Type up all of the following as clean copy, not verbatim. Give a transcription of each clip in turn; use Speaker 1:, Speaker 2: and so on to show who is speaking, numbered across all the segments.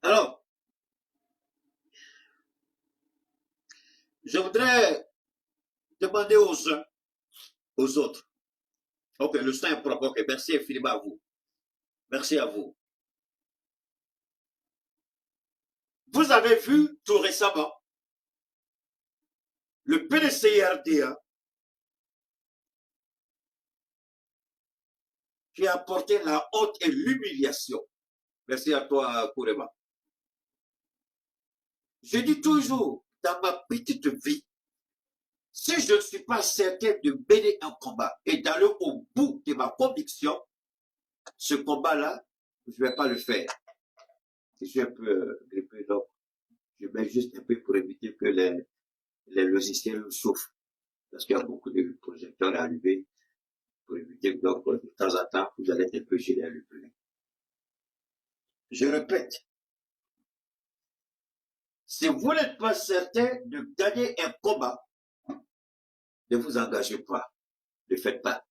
Speaker 1: Alors, je voudrais demander aux uns, aux autres. Ok, le sang est propre. Ok, merci infiniment à vous. Merci à vous. Vous avez vu tout récemment le PDCRDA qui a apporté la honte et l'humiliation. Merci à toi, Kourema. Je dis toujours, dans ma petite vie, si je ne suis pas certain de mener un combat et d'aller au bout de ma conviction, ce combat-là, je ne vais pas le faire. Je suis un peu grippé, donc je mets juste un peu pour éviter que les logiciels souffrent. Parce qu'il y a beaucoup de projecteurs à allumer pour éviter que donc, de temps en temps, vous allez être un peu gêné à allumer. Je répète, si vous n'êtes pas certain de gagner un combat, ne vous engagez pas. Ne faites pas.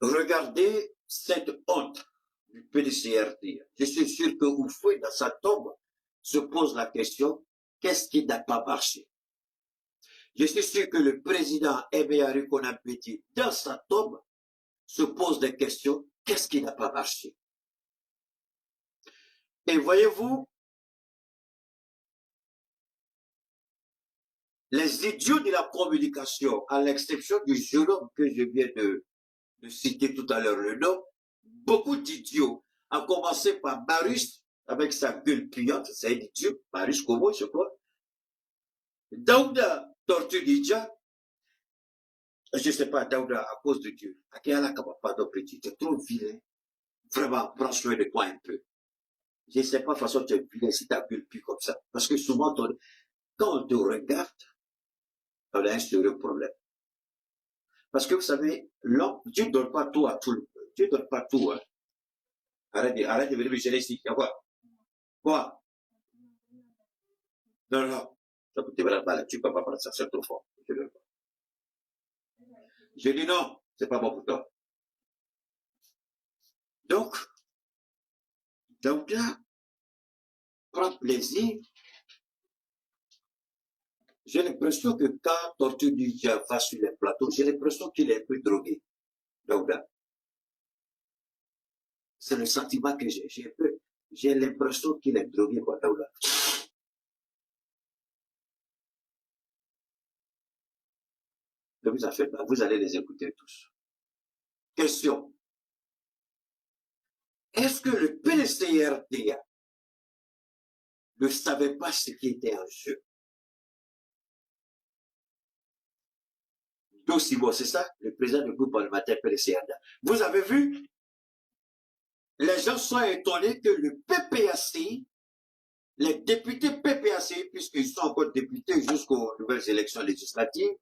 Speaker 1: Regardez cette honte du PDCRD. Je suis sûr que Oufoué, dans sa tombe, se pose la question, qu'est-ce qui n'a pas marché? Je suis sûr que le président Ebéari Konapeti, dans sa tombe, se pose des questions, qu'est-ce qui n'a pas marché? Et voyez-vous, les idiots de la communication, à l'exception du jeune homme que je viens de citer tout à l'heure le nom, beaucoup d'idiots, à commencer par Marius, avec sa gueule puante, c'est un idiot, Marius Kobo, je crois. Daouda Tortue-Nidja, je ne sais pas, Daouda, à cause de Dieu. Akela Kabapado Petit, tu es trop vilain. Vraiment, prends soin de toi un peu. Je ne sais pas de façon tu es vilain si ta gueule pue comme ça. Parce que souvent, quand on te regarde, on a un sérieux problème. Parce que vous savez, l'homme, Dieu ne donne pas tout à tout le monde. Dieu ne donne pas tout. Hein. Arrête de venir me gêner ici. Il y a quoi? Quoi? Non, non. Ça peut te mettre mal. Tu ne peux pas prendre ça, c'est trop fort. Je dis non, c'est pas bon pour toi. Donc là, prends plaisir. J'ai l'impression que quand Tortue Ninja va sur les plateaux, j'ai l'impression qu'il est un peu drogué. Donc là, c'est le sentiment que j'ai. J'ai l'impression qu'il est drogué, quoi, donc là. Donc vous allez les écouter tous. Question. Est-ce que le PCRDA ne savait pas ce qui était en jeu? Dosimo, c'est ça, le président du groupe parlementaire PCRDA. Vous avez vu, les gens sont étonnés que le PPAC, les députés PPAC, puisqu'ils sont encore députés jusqu'aux nouvelles élections législatives,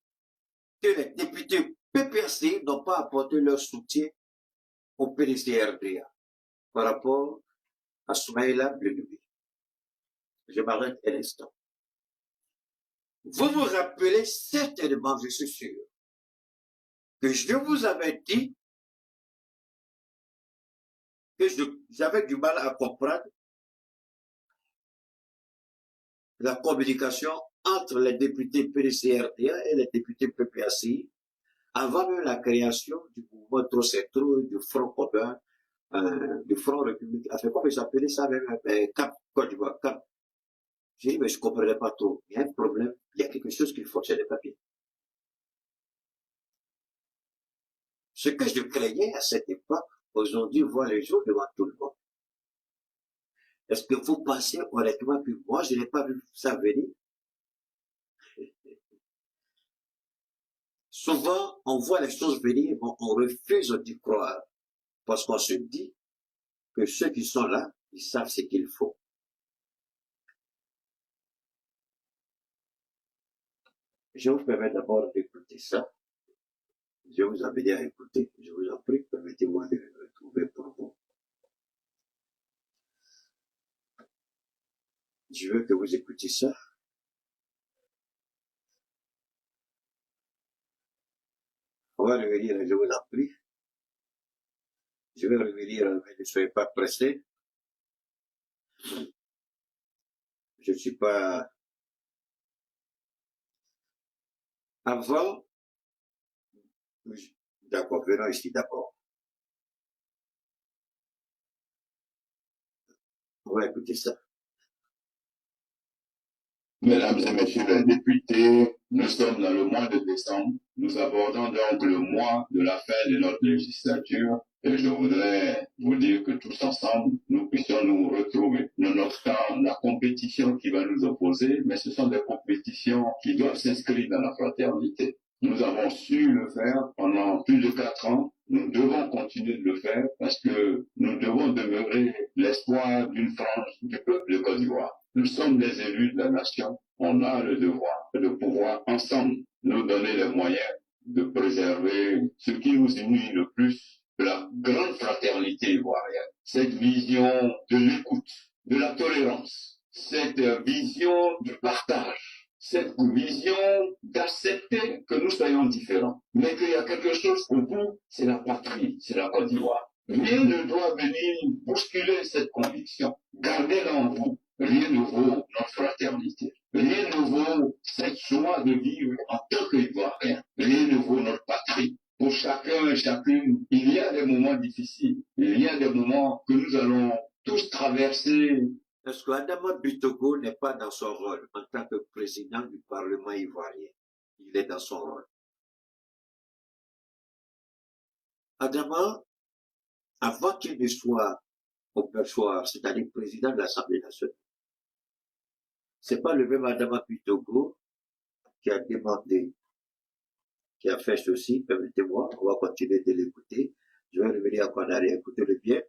Speaker 1: que les députés PPAC n'ont pas apporté leur soutien au PCRDA par rapport à Soumaïla Bledoubi. Je m'arrête un instant. Vous vous rappelez certainement, je suis sûr, que je vous avais dit que j'avais du mal à comprendre la communication entre les députés PDCRDA et les députés PPACI avant même la création du mouvement Trocentro, du Front commun, du Front républicain. Enfin, comment ils s'appelaient ça même? Cap, Côte d'Ivoire, Cap. J'ai dit, mais je ne comprenais pas trop. Il y a un problème, il y a quelque chose qui ne fonctionnait pas bien. Ce que je craignais à cette époque, aujourd'hui, voit le jour devant tout le monde. Est-ce que vous pensez honnêtement que moi, je n'ai pas vu ça venir? Souvent, on voit les choses venir, mais on refuse d'y croire. Parce qu'on se dit que ceux qui sont là, ils savent ce qu'il faut. Je vous permets d'abord d'écouter ça. Je vous amener à écouter. Je vous en prie, permettez-moi de le retrouver pour vous. Je veux que vous écoutiez ça. On va revenir, je vous en prie. Je vais revenir, mais ne soyez pas pressés. Je ne suis pas... Avant, d'accord, venons ici d'abord. On va écouter ça.
Speaker 2: Mesdames et messieurs les députés, nous sommes dans le mois de décembre. Nous abordons donc le mois de la fin de notre législature et je voudrais vous dire que tous ensemble, nous puissions nous retrouver. Nonobstant la compétition qui va nous opposer, mais ce sont des compétitions qui doivent s'inscrire dans la fraternité. Nous avons su le faire pendant plus de 4 ans. Nous devons continuer de le faire parce que nous devons demeurer l'espoir d'une frange du peuple de Côte d'Ivoire. Nous sommes les élus de la nation. On a le devoir de pouvoir ensemble nous donner les moyens de préserver ce qui nous unit le plus, la grande fraternité ivoirienne. Cette vision de l'écoute, de la tolérance, cette vision du partage, cette vision d'accepter que nous soyons différents, mais qu'il y a quelque chose au bout, c'est la patrie, c'est la Côte d'Ivoire. Rien ne doit venir bousculer cette conviction. Gardez-la en vous. Rien ne vaut notre fraternité. Rien ne vaut cette joie de vivre en tant qu'Ivoirien. Rien ne vaut notre patrie. Pour chacun et chacune, il y a des moments difficiles. Il y a des moments que nous allons tous traverser.
Speaker 1: Est-ce qu'Adama Bitogo n'est pas dans son rôle en tant que président du Parlement ivoirien? Il est dans son rôle. Adama, avant qu'il ne soit au perchoir, c'est-à-dire président de l'Assemblée nationale, c'est pas le même Adama Bitogo qui a demandé, qui a fait ceci, permettez-moi, on va continuer de l'écouter. Je vais revenir encore en arrière, écoutez-le bien.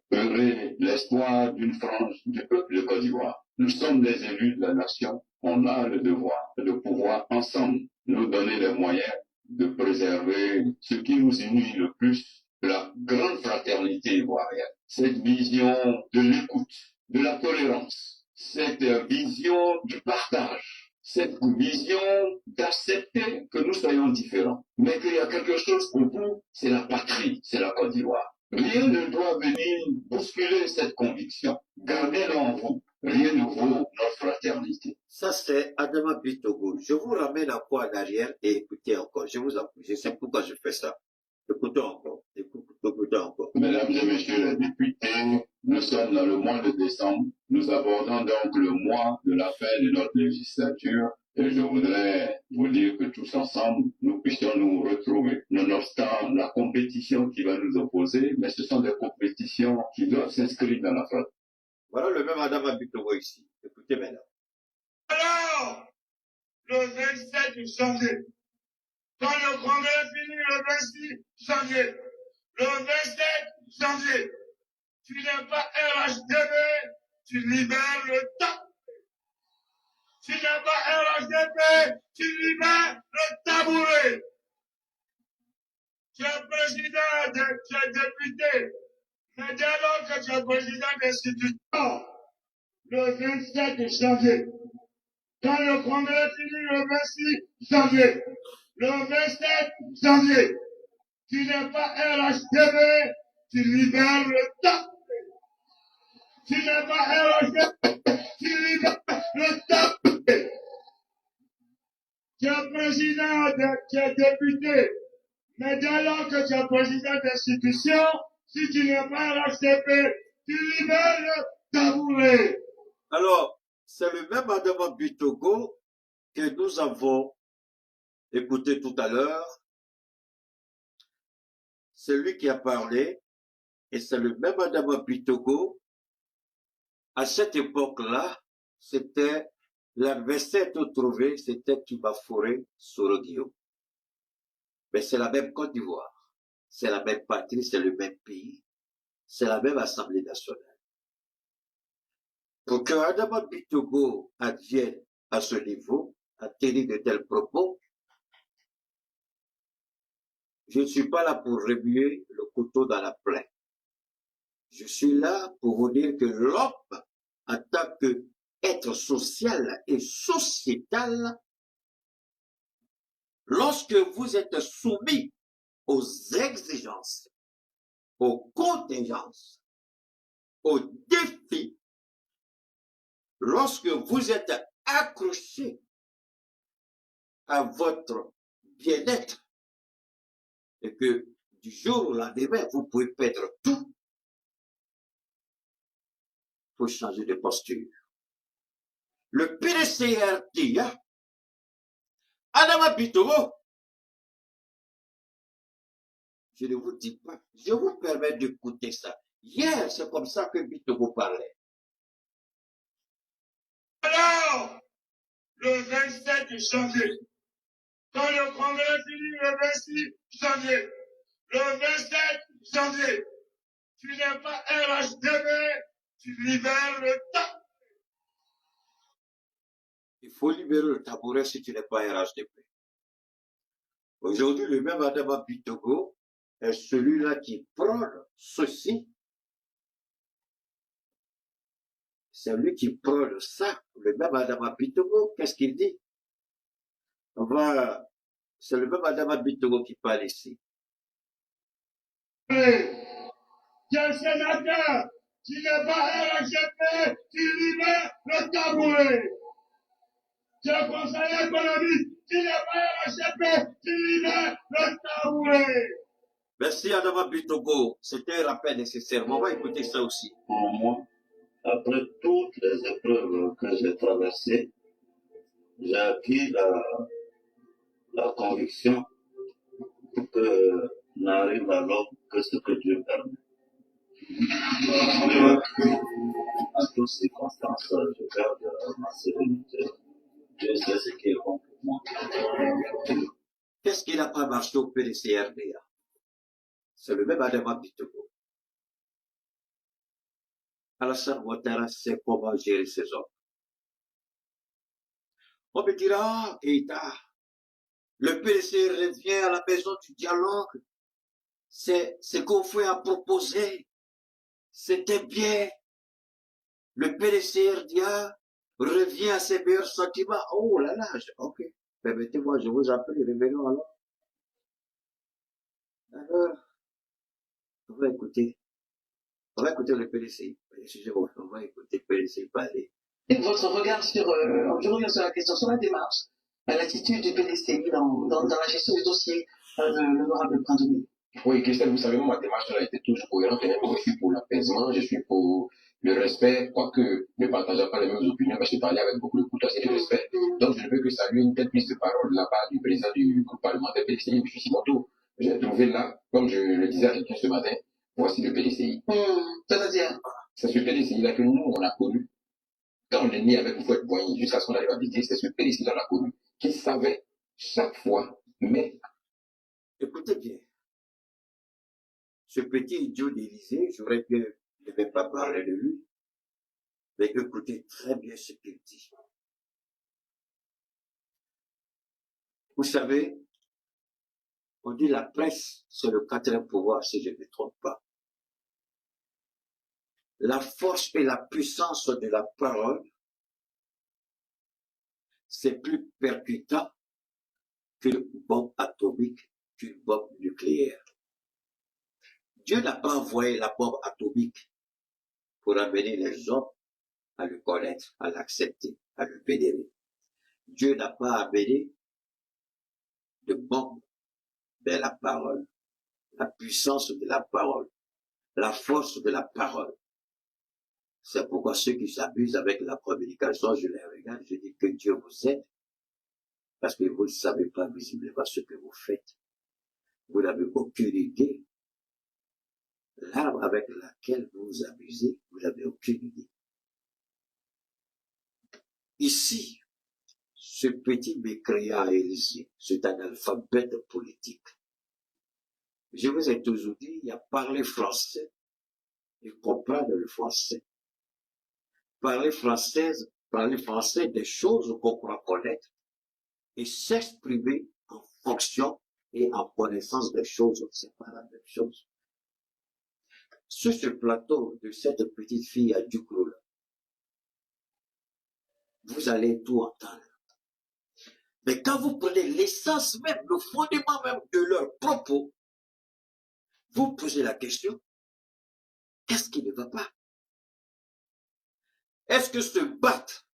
Speaker 2: L'espoir d'une frange du peuple de Côte d'Ivoire. Nous sommes des élus de la nation. On a le devoir de pouvoir ensemble nous donner les moyens de préserver ce qui nous unit le plus, la grande fraternité ivoirienne. Cette vision de l'écoute, de la tolérance, cette vision du partage, cette vision d'accepter que nous soyons différents, mais qu'il y a quelque chose au bout, c'est la patrie, c'est la Côte d'Ivoire. Rien ne doit venir bousculer cette conviction. Gardez-la en vous. Rien ne vaut notre fraternité.
Speaker 1: Ça, c'est Adama Bitogo. Je vous ramène encore en arrière et écoutez encore. Je vous en prie. Je sais pourquoi je fais ça. Écoutons encore. Écoutons encore.
Speaker 2: Mesdames et messieurs les députés, nous sommes dans le mois de décembre. Nous abordons donc le mois de la fin de notre législature. Et je voudrais vous dire que tous ensemble, nous puissions nous retrouver. Nonobstant la compétition qui va nous opposer, mais ce sont des compétitions qui doivent s'inscrire dans la fraternité.
Speaker 1: Voilà le même Adama Bitogo ici. Écoutez maintenant.
Speaker 3: Alors, le 27 janvier, quand le congrès finit le 26 janvier, le 27 janvier, tu n'es pas RHDB, tu libères le temps. Tu n'es pas RHDB, tu libères le tabouret. Tu es président, tu es député, mais dès lors que tu es président d'institution, le 27 janvier, quand le congrès finit le 26 janvier, le 27 janvier, tu n'es pas RHDB, tu libères le temps. Tu n'es pas RHDB, tu libères le temps. Tu es président, tu es député, mais dès lors que tu es président d'institution, si tu n'es pas RHDB, tu libères le tabouret.
Speaker 1: Alors, c'est le même Adama Bitogo que nous avons écouté tout à l'heure. C'est lui qui a parlé et c'est le même Adama Bitogo. À cette époque-là, c'était l'adversaire tout trouvé, c'était Kibafouré Soroguio. Mais c'est la même Côte d'Ivoire, c'est la même patrie, c'est le même pays, c'est la même Assemblée nationale. Pour que Adama Bitogo advienne à ce niveau, à tenir de tels propos, je ne suis pas là pour remuer le couteau dans la plaie. Je suis là pour vous dire que l'homme, en tant qu'être social et sociétal, lorsque vous êtes soumis aux exigences aux contingences, aux défis, lorsque vous êtes accroché à votre bien-être et que du jour au lendemain, vous pouvez perdre tout, il faut changer de posture. Le PDCR dit, Adama Bitogo, je ne vous dis pas, je vous permets d'écouter ça. Hier, c'est comme ça que Bitogo parlait.
Speaker 3: Alors, le 27 janvier, quand le congrès finit le 26 janvier, le 27 janvier, tu n'es pas RHDB, tu libères le temps.
Speaker 1: Il faut libérer le tabouret si tu n'es pas RHDP. Aujourd'hui, le même Adama Bitogo est celui-là qui prône ceci. C'est lui qui prône ça. Le même Adama Bitogo, qu'est-ce qu'il dit? C'est le même Adama Bitogo qui parle ici.
Speaker 3: Tu es sénateur, tu n'es pas RHDP, tu libères le tabouret. Tu es conseiller économique, tu n'es pas RHDP, tu libères le tabouret.
Speaker 1: Merci Adama Bitogo. C'était un rappel nécessaire. On va écouter ça aussi.
Speaker 2: Pour moi, après toutes les épreuves que j'ai traversées, j'ai acquis la conviction que n'arrive à l'homme que ce que Dieu permet. En toutes circonstances, je garde ma sérénité. Dieu sait ce qui est bon pour moi.
Speaker 1: Qu'est-ce qui n'a pas marché au PDCRDA? C'est le même Adama Bitogo. Alassane Ouattara sait comment gérer ses hommes. On me dira, Keïta, le PDC revient à la maison du dialogue. C'est ce qu'on fait à proposer. C'était bien. Le PDCRDA revient à ses meilleurs sentiments. Oh là là, ok. Permettez-moi, je vous appelle, revenons alors. Alors, on va écouter le PDC. On va écouter le PDC parler.
Speaker 4: Et votre regard sur, je reviens sur la question, sur la démarche, l'attitude du PDCI dans la gestion du dossier de l'honorable Brandoni.
Speaker 5: Oui, Christelle, vous savez, moi, ma démarche elle a été toujours cohérente. Je suis pour l'apaisement, je suis pour le respect, quoique ne partageant pas les mêmes opinions, mais je parlais avec beaucoup de courtoisie et de respect. Donc, je ne peux que saluer une telle prise de parole de la part du président du groupe parlementaire PDCI, M. Simoto. J'ai trouvé là, comme je le disais à quelqu'un ce matin, voici le PDCI.
Speaker 4: C'est-à-dire,
Speaker 5: c'est ce PDCI-là que nous, on a connu. Quand on est né avec Fouette Boigny, jusqu'à ce qu'on arrive à visiter, c'est ce PDCI-là qu'on a connu, qui savait chaque fois, mais...
Speaker 1: Écoutez bien. Ce petit idiot d'Élysée, j'aurais bien ne vais pas parler de lui, mais écoutez très bien ce qu'il dit. Vous savez, on dit la presse, c'est le quatrième pouvoir, si je ne me trompe pas. La force et la puissance de la parole, c'est plus percutant qu'une bombe atomique, qu'une bombe nucléaire. Dieu n'a pas envoyé la bombe atomique pour amener les hommes à le connaître, à l'accepter, à le vénérer. Dieu n'a pas amené de bombe, mais la parole, la puissance de la parole, la force de la parole. C'est pourquoi ceux qui s'abusent avec la communication, je les regarde, je dis que Dieu vous aide, parce que vous ne savez pas visiblement ce que vous faites. Vous n'avez aucune idée. L'arme avec laquelle vous vous amusez, vous n'avez aucune idée. Ici, ce petit mécréant Élysée, c'est un alphabète politique. Je vous ai toujours dit, il y a parler français et comprendre le français. Parler français des choses qu'on croit connaître et s'exprimer en fonction et en connaissance des choses, c'est pas la même chose. Sur ce plateau de cette petite fille à Ducrot, vous allez tout entendre. Mais quand vous prenez l'essence même, le fondement même de leurs propos, vous posez la question, Qu'est-ce qui ne va pas? Est-ce que se battre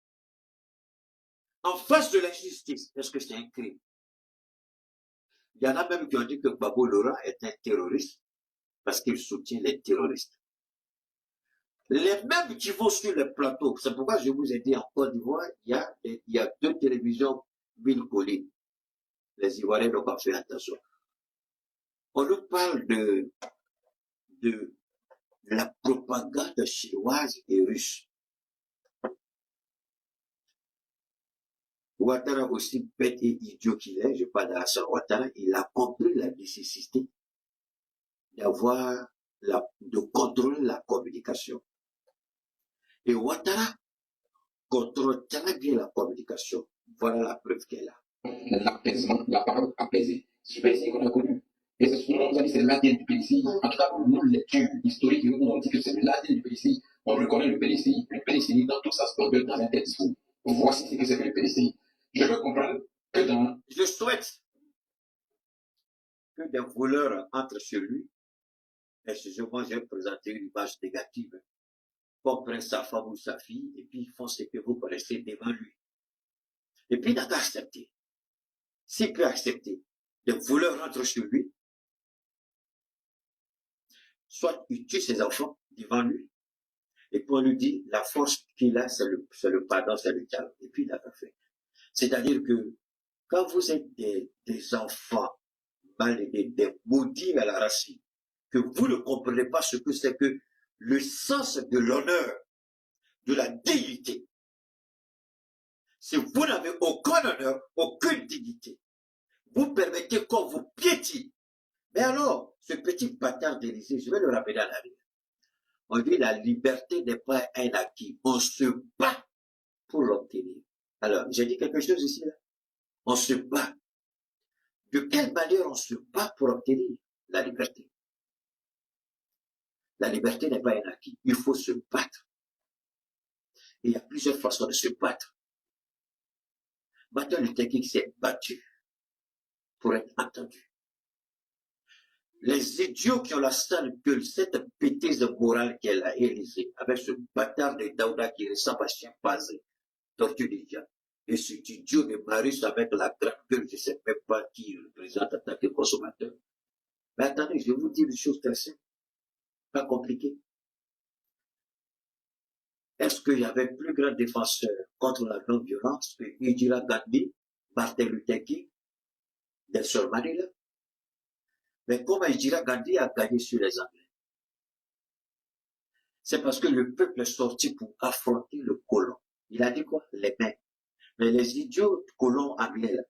Speaker 1: en face de la justice, est-ce que c'est un crime? Il y en a même qui ont dit que Gbagbo Laurent est un terroriste parce qu'il soutient les terroristes. Les mêmes qui vont sur le plateau, c'est pourquoi je vous ai dit en Côte d'Ivoire, il y a 2 télévisions Bill Collins. Les Ivoiriens n'ont pas fait attention. On nous parle de la propagande chinoise et russe. Ouattara, aussi bête et idiot qu'il est, je parle de Hassan Ouattara, il a compris la nécessité de contrôler la communication. Et Ouattara contrôle très bien la communication. Voilà la preuve qu'elle a.
Speaker 5: L'apaisement, la parole apaisée. C'est le PLCI qu'on a connu. Et c'est souvent, on nous a dit c'est l'ADN du PLCI. En tout cas, pour nous, lecture historique, nous on dit que c'est l'ADN du PLCI. On reconnaît le PLCI. Le PLCI dans toute sa splendeur dans un tel discours. Voici ce que c'est que le PLCI. Je veux comprendre que dans...
Speaker 1: Je souhaite que des voleurs entrent chez lui. Excusez-moi, j'ai présenté une image négative. Comprennent sa femme ou sa fille, et puis ils font ce que vous connaissez devant lui. Et puis il n'a qu'à accepter. S'il peut accepter, des voleurs rentrent chez lui, soit il tue ses enfants devant lui, et puis on lui dit, la force qu'il a, c'est le pardon, c'est le calme. Et puis il n'a pas fait. C'est-à-dire que quand vous êtes des enfants mal aidés, des maudits à la racine, que vous ne comprenez pas ce que c'est que le sens de l'honneur, de la dignité. Si vous n'avez aucun honneur, aucune dignité, vous permettez qu'on vous piétine. Mais alors, ce petit bâtard d'Élysée, je vais le rappeler à la vie. On dit la liberté n'est pas un acquis. On se bat pour l'obtenir. Alors, j'ai dit quelque chose ici, là. On se bat. De quelle manière on se bat pour obtenir la liberté? La liberté n'est pas un acquis. Il faut se battre. Et il y a plusieurs façons de se battre. Martin Luther King s'est battu pour être entendu. Les idiots qui ont la sale gueule, cette bêtise morale qu'elle a élisée, avec ce bâtard de Daouda qui ressemble à chimpanzé, tortue du diable, et cet idiot de Marius avec la grande gueule, je ne sais même pas qui représente en tant que consommateur. Mais attendez, je vais vous dire une chose très simple, pas compliquée. Est-ce qu'il y avait plus grand défenseur contre la non-violence que Indira Gandhi, Martin Luther King, Nelson Mandela? Mais comment Indira Gandhi a gagné sur les Anglais? C'est parce que le peuple est sorti pour affronter le colon. Il a dit quoi? Les mains. Mais les idiots colons anglais, là,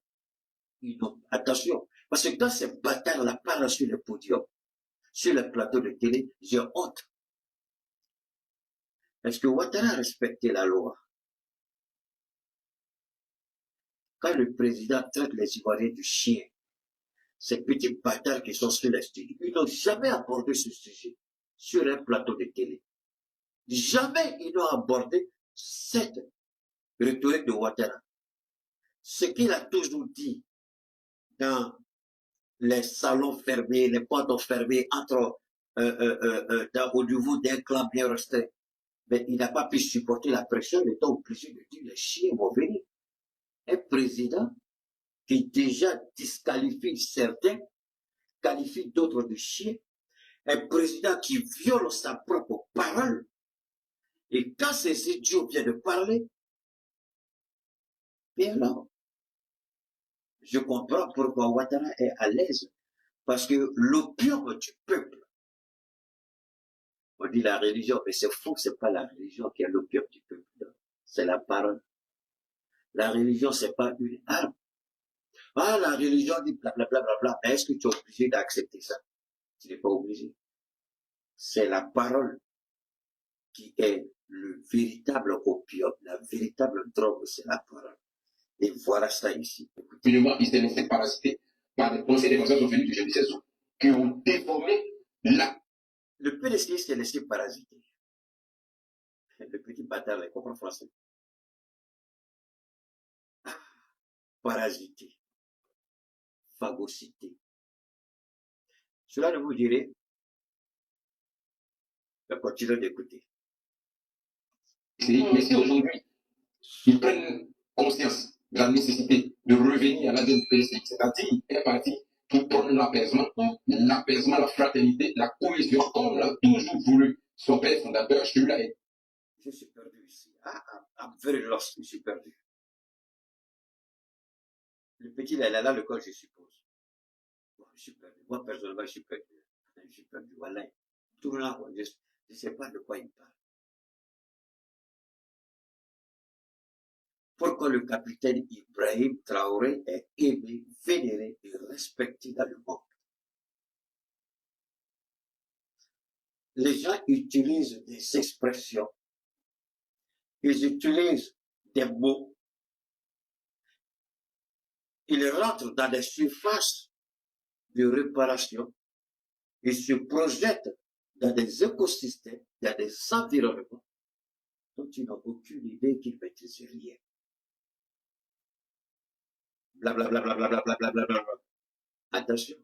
Speaker 1: ils ont, attention, parce que dans ces batailles-là, parlent sur les podiums, sur les plateaux de télé, j'ai honte. Est-ce que Ouattara a respecté la loi? Quand le président traite les Ivoiriens de chiens, ces petits bâtards qui sont sur les studios, ils n'ont jamais abordé ce sujet sur un plateau de télé. Jamais ils n'ont abordé cette rhétorique de Ouattara. Ce qu'il a toujours dit dans les salons fermés, les portes fermées, au niveau d'un clan bien restreint, mais il n'a pas pu supporter la pression, il était obligé de dire les chiens vont venir. Un président qui déjà disqualifie certains, qualifie d'autres de chiens, un président qui viole sa propre parole, et quand ces idiots viennent de parler, bien alors, je comprends pourquoi Ouattara est à l'aise, parce que l'opium du peuple, on dit la religion, mais c'est faux, c'est pas la religion qui est l'opium du peuple, c'est la parole. La religion, c'est pas une arme. Ah, la religion dit blablabla, mais est-ce que tu es obligé d'accepter ça? Tu n'es pas obligé. C'est la parole qui est le véritable opium, la véritable drogue, c'est la parole. Et voilà ça ici.
Speaker 5: Finalement, ils s'est laissé parasiter par des pensées des consciences venus du GBC qui ont déformé la...
Speaker 1: Le PDC s'est laissé parasiter. Le petit bâtard, il comprend français. Ah, parasiter. Phagocyté. Cela ne vous dirait, Continuez d'écouter.
Speaker 5: Mais si aujourd'hui, ils prennent conscience de la nécessité de revenir à la PDC, c'est-à-dire un parti qui prône l'apaisement, la fraternité, la cohésion, comme on l'a toujours voulu. Son père fondateur, celui-là est.
Speaker 1: Je suis perdu ici. I'm very lost. Je suis perdu. Le petit, il est là, le col, je suppose. Bon, je suis perdu. Moi, personnellement, je suis perdu. Je suis perdu. Voilà. Tout là, je ne sais pas de quoi il parle. Pourquoi le capitaine Ibrahim Traoré est aimé, vénéré et respecté dans le monde? Les gens utilisent des expressions, ils utilisent des mots, ils rentrent dans des surfaces de réparation, ils se projettent dans des écosystèmes, dans des environnements dont ils n'ont aucune idée qu'ils maîtrisent rien. Blablabla. Attention.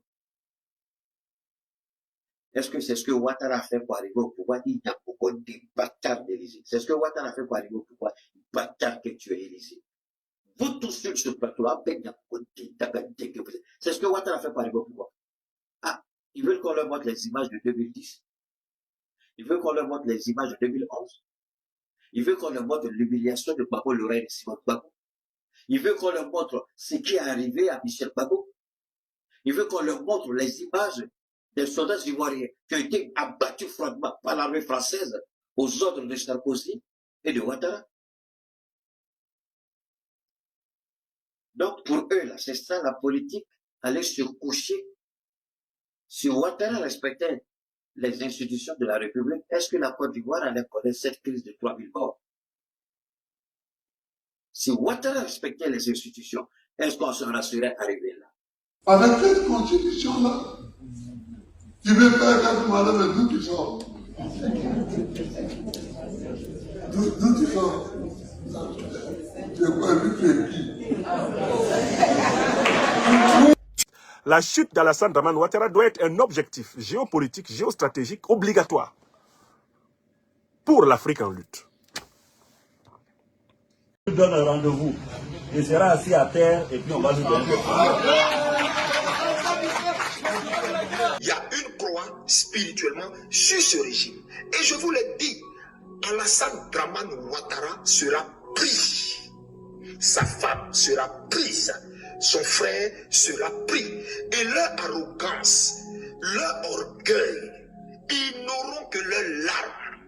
Speaker 1: Est-ce que c'est ce que Ouattara a fait pour arriver au pouvoir? Il y a beaucoup de bâtards d'Élysée. C'est ce que Ouattara a fait pour arriver au pouvoir. Bâtard que tu es Élysée. Vous tous sur ce plateau-là, c'est ce que Ouattara a fait pour arriver au pouvoir. Ah, ils veulent qu'on leur montre les images de 2010. Ils veulent qu'on leur montre les images de 2011. Ils veulent qu'on leur montre l'humiliation de Babo Lorraine et Simon Babo. Ils veulent qu'on leur montre ce qui est arrivé à Michel Babo. Ils veulent qu'on leur montre les images des soldats ivoiriens qui ont été abattus froidement par l'armée française aux ordres de Sarkozy et de Ouattara. Donc, pour eux, là, c'est ça la politique, aller se coucher. Si Ouattara respectait les institutions de la République, est-ce que la Côte d'Ivoire allait connaître cette crise de 3000 morts? Si Ouattara respectait les institutions, est-ce qu'on se serait arrivé là?
Speaker 6: Avec cette constitution-là, tu veux faire comme madame, d'où tu sors? D'où tu sors? De quoi tu es qui?
Speaker 7: La chute d'Alassane Dramane Ouattara doit être un objectif géopolitique, géostratégique obligatoire pour l'Afrique en lutte.
Speaker 8: Je donne un rendez-vous. Je serai assis à terre et puis on va nous donner.
Speaker 9: Il y a une croix spirituellement sur ce régime. Et je vous l'ai dit, Alassane Dramane Ouattara sera pris. Sa femme sera prise. Son frère sera pris. Et leur arrogance, leur orgueil, ils n'auront que leurs larmes.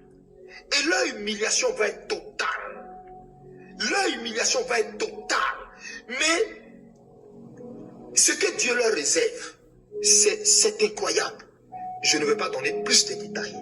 Speaker 9: Et leur humiliation va être totale. Leur humiliation va être totale. Mais ce que Dieu leur réserve, c'est incroyable. Je ne veux pas donner plus de détails.